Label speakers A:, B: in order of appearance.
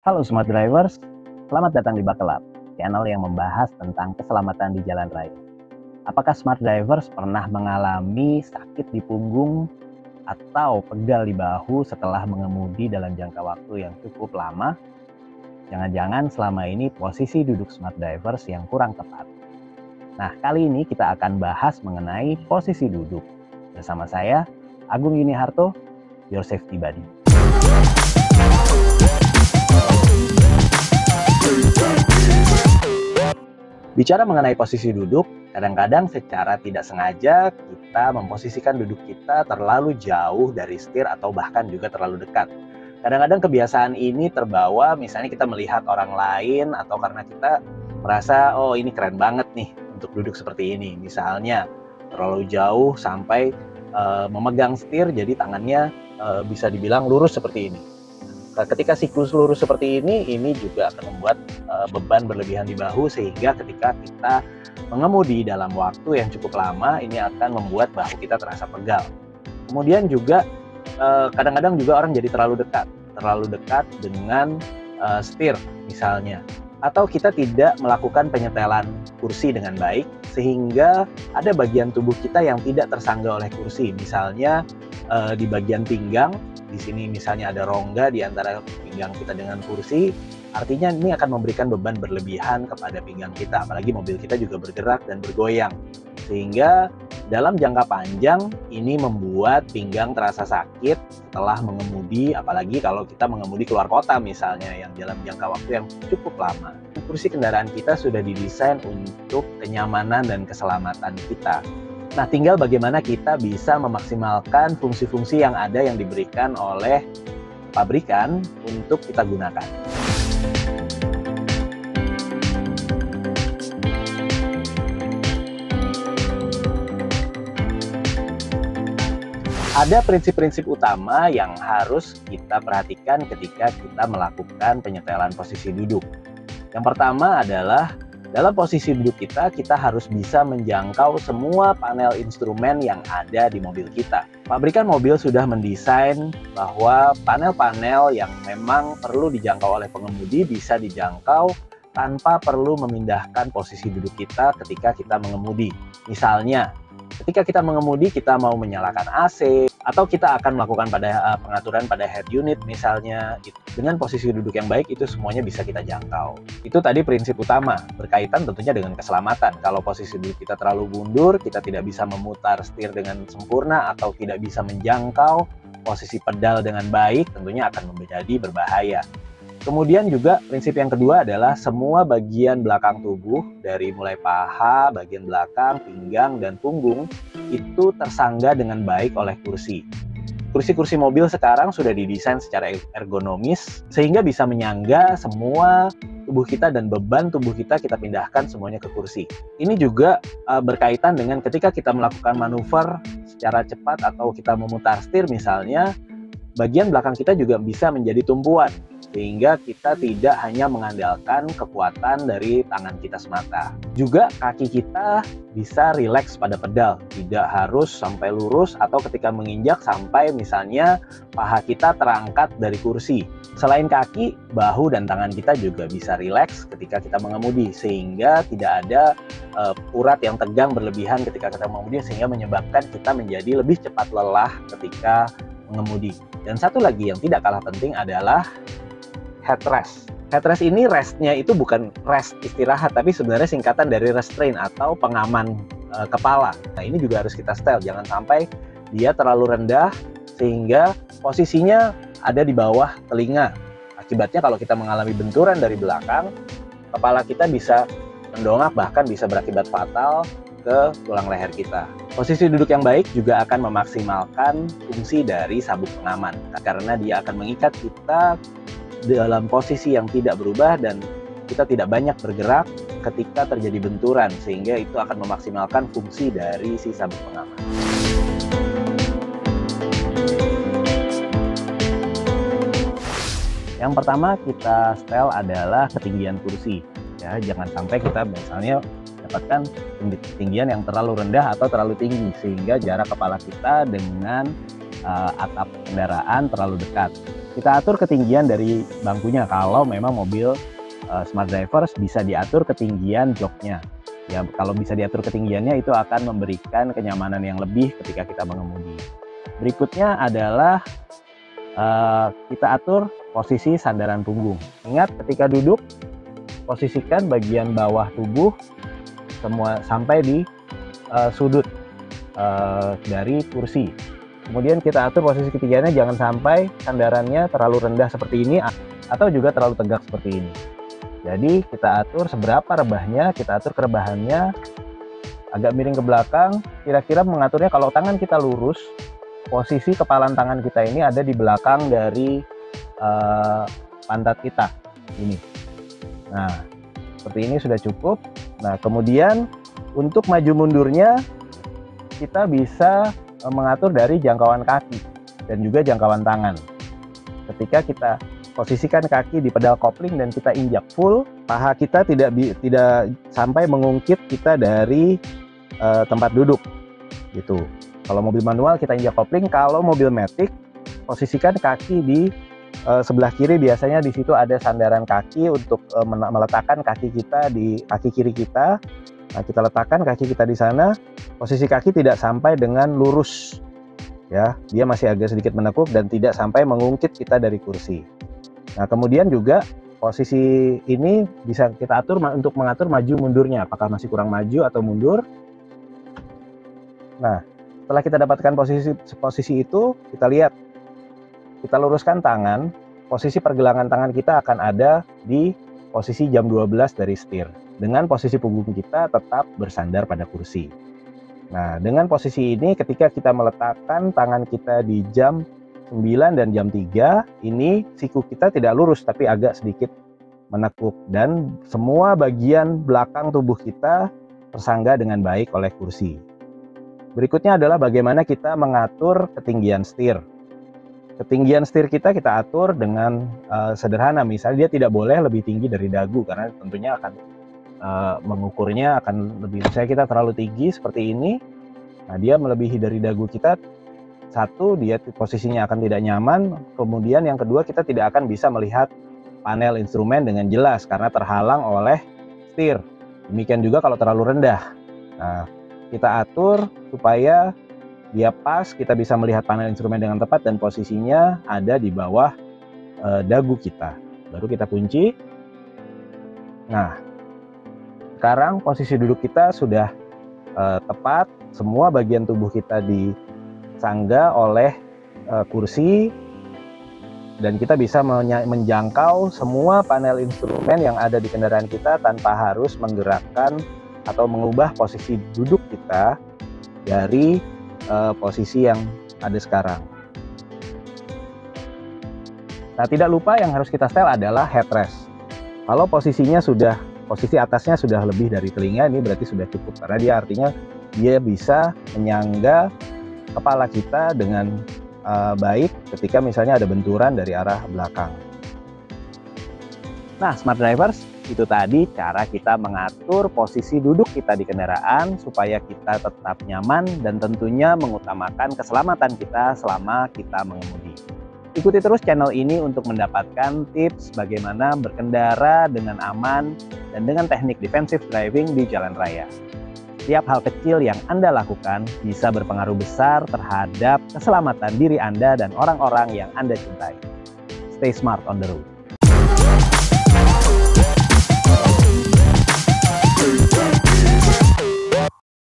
A: Halo Smart Drivers, selamat datang di Buckle Up, channel yang membahas tentang keselamatan di jalan raya. Apakah Smart Drivers pernah mengalami sakit di punggung atau pegal di bahu setelah mengemudi dalam jangka waktu yang cukup lama? Jangan-jangan selama ini posisi duduk Smart Drivers yang kurang tepat. Nah, kali ini kita akan bahas mengenai posisi duduk. Bersama saya, Agung Yuniharto, Your Safety Buddy. Bicara mengenai posisi duduk, kadang-kadang secara tidak sengaja kita memposisikan duduk kita terlalu jauh dari setir atau bahkan juga terlalu dekat. Kadang-kadang kebiasaan ini terbawa misalnya kita melihat orang lain atau karena kita merasa, oh ini keren banget nih untuk duduk seperti ini. Misalnya terlalu jauh sampai memegang setir jadi tangannya bisa dibilang lurus seperti ini. Ketika siklus lurus seperti ini juga akan membuat beban berlebihan di bahu sehingga ketika kita mengemudi dalam waktu yang cukup lama ini akan membuat bahu kita terasa pegal. Kemudian juga kadang-kadang juga orang jadi terlalu dekat dengan setir misalnya, atau kita tidak melakukan penyetelan kursi dengan baik sehingga ada bagian tubuh kita yang tidak tersangga oleh kursi, misalnya di bagian pinggang. Di sini misalnya ada rongga di antara pinggang kita dengan kursi, artinya ini akan memberikan beban berlebihan kepada pinggang kita, apalagi mobil kita juga bergerak dan bergoyang. Sehingga dalam jangka panjang ini membuat pinggang terasa sakit setelah mengemudi, apalagi kalau kita mengemudi keluar kota misalnya yang dalam jangka waktu yang cukup lama. Kursi kendaraan kita sudah didesain untuk kenyamanan dan keselamatan kita. Nah, tinggal bagaimana kita bisa memaksimalkan fungsi-fungsi yang ada yang diberikan oleh pabrikan untuk kita gunakan. Ada prinsip-prinsip utama yang harus kita perhatikan ketika kita melakukan penyetelan posisi duduk. Yang pertama adalah dalam posisi duduk kita harus bisa menjangkau semua panel instrumen yang ada di mobil kita. Pabrikan mobil sudah mendesain bahwa panel-panel yang memang perlu dijangkau oleh pengemudi bisa dijangkau tanpa perlu memindahkan posisi duduk kita ketika kita mengemudi. Misalnya, ketika kita mengemudi, kita mau menyalakan AC, atau kita akan melakukan pengaturan pada head unit misalnya, dengan posisi duduk yang baik itu semuanya bisa kita jangkau. Itu tadi prinsip utama, berkaitan tentunya dengan keselamatan. Kalau posisi duduk kita terlalu mundur, kita tidak bisa memutar setir dengan sempurna atau tidak bisa menjangkau posisi pedal dengan baik, tentunya akan menjadi berbahaya. Kemudian juga prinsip yang kedua adalah semua bagian belakang tubuh dari mulai paha, bagian belakang, pinggang, dan punggung itu tersangga dengan baik oleh kursi. Kursi-kursi mobil sekarang sudah didesain secara ergonomis sehingga bisa menyangga semua tubuh kita dan beban tubuh kita pindahkan semuanya ke kursi. Ini juga berkaitan dengan ketika kita melakukan manuver secara cepat atau kita memutar setir misalnya, bagian belakang kita juga bisa menjadi tumpuan. Sehingga kita tidak hanya mengandalkan kekuatan dari tangan kita semata. Juga kaki kita bisa rileks pada pedal, tidak harus sampai lurus atau ketika menginjak sampai misalnya paha kita terangkat dari kursi. Selain kaki, bahu dan tangan kita juga bisa rileks ketika kita mengemudi, sehingga tidak ada urat yang tegang berlebihan ketika kita mengemudi, sehingga menyebabkan kita menjadi lebih cepat lelah ketika mengemudi. Dan satu lagi yang tidak kalah penting adalah headrest. Headrest ini restnya itu bukan rest istirahat, tapi sebenarnya singkatan dari restraint atau pengaman kepala. Nah, ini juga harus kita setel, jangan sampai dia terlalu rendah sehingga posisinya ada di bawah telinga. Akibatnya kalau kita mengalami benturan dari belakang, kepala kita bisa mendongak, bahkan bisa berakibat fatal ke tulang leher kita. Posisi duduk yang baik juga akan memaksimalkan fungsi dari sabuk pengaman, karena dia akan mengikat kita dalam posisi yang tidak berubah dan kita tidak banyak bergerak ketika terjadi benturan, sehingga itu akan memaksimalkan fungsi dari si sabuk pengaman. Yang pertama kita setel adalah ketinggian kursi. Ya, jangan sampai kita misalnya dapatkan ketinggian yang terlalu rendah atau terlalu tinggi sehingga jarak kepala kita dengan atap kendaraan terlalu dekat. Kita atur ketinggian dari bangkunya. Kalau memang mobil Smart Drivers bisa diatur ketinggian joknya. Ya, kalau bisa diatur ketinggiannya itu akan memberikan kenyamanan yang lebih ketika kita mengemudi. Berikutnya adalah kita atur posisi sandaran punggung. Ingat, ketika duduk, posisikan bagian bawah tubuh semua sampai di sudut dari kursi. Kemudian kita atur posisi ketiganya, jangan sampai sandarannya terlalu rendah seperti ini atau juga terlalu tegak seperti ini. Jadi kita atur seberapa rebahnya, kita atur kerebahannya agak miring ke belakang. Kira-kira mengaturnya kalau tangan kita lurus, posisi kepalan tangan kita ini ada di belakang dari pantat kita ini. Nah, seperti ini sudah cukup. Nah, kemudian untuk maju mundurnya kita bisa mengatur dari jangkauan kaki dan juga jangkauan tangan. Ketika kita posisikan kaki di pedal kopling dan kita injak full, paha kita tidak sampai mengungkit kita dari tempat duduk gitu. Kalau mobil manual kita injak kopling, kalau mobil matic posisikan kaki di sebelah kiri, biasanya di situ ada sandaran kaki untuk meletakkan kaki kita di kaki kiri kita. Nah, kita letakkan kaki kita di sana, posisi kaki tidak sampai dengan lurus ya, dia masih agak sedikit menekuk dan tidak sampai mengungkit kita dari kursi. Nah, kemudian juga posisi ini bisa kita atur untuk mengatur maju mundurnya, apakah masih kurang maju atau mundur. Nah, setelah kita dapatkan posisi itu, kita lihat, kita luruskan tangan, posisi pergelangan tangan kita akan ada di posisi jam 12 dari setir, dengan posisi punggung kita tetap bersandar pada kursi. Nah, dengan posisi ini ketika kita meletakkan tangan kita di jam 9 dan jam 3, ini siku kita tidak lurus tapi agak sedikit menekuk dan semua bagian belakang tubuh kita tersangga dengan baik oleh kursi. Berikutnya adalah bagaimana kita mengatur ketinggian setir. Ketinggian setir kita atur dengan sederhana, misalnya dia tidak boleh lebih tinggi dari dagu karena tentunya akan mengukurnya akan lebih, misalnya kita terlalu tinggi seperti ini, nah dia melebihi dari dagu kita. Satu, dia posisinya akan tidak nyaman. Kemudian yang kedua, kita tidak akan bisa melihat panel instrumen dengan jelas karena terhalang oleh setir. Demikian juga kalau terlalu rendah. Nah, kita atur supaya dia pas, kita bisa melihat panel instrumen dengan tepat dan posisinya ada di bawah dagu kita. Baru kita kunci. Nah, sekarang posisi duduk kita sudah tepat, semua bagian tubuh kita disangga oleh kursi dan kita bisa menjangkau semua panel instrumen yang ada di kendaraan kita tanpa harus menggerakkan atau mengubah posisi duduk kita dari posisi yang ada sekarang. Nah, tidak lupa yang harus kita setel adalah headrest. Kalau posisi atasnya sudah lebih dari telinga, ini berarti sudah cukup karena dia artinya dia bisa menyangga kepala kita dengan baik ketika misalnya ada benturan dari arah belakang. Nah, Smart Drivers, itu tadi cara kita mengatur posisi duduk kita di kendaraan supaya kita tetap nyaman dan tentunya mengutamakan keselamatan kita selama kita mengemudi. Ikuti terus channel ini untuk mendapatkan tips bagaimana berkendara dengan aman dan dengan teknik defensive driving di jalan raya. Setiap hal kecil yang Anda lakukan bisa berpengaruh besar terhadap keselamatan diri Anda dan orang-orang yang Anda cintai. Stay smart on the road.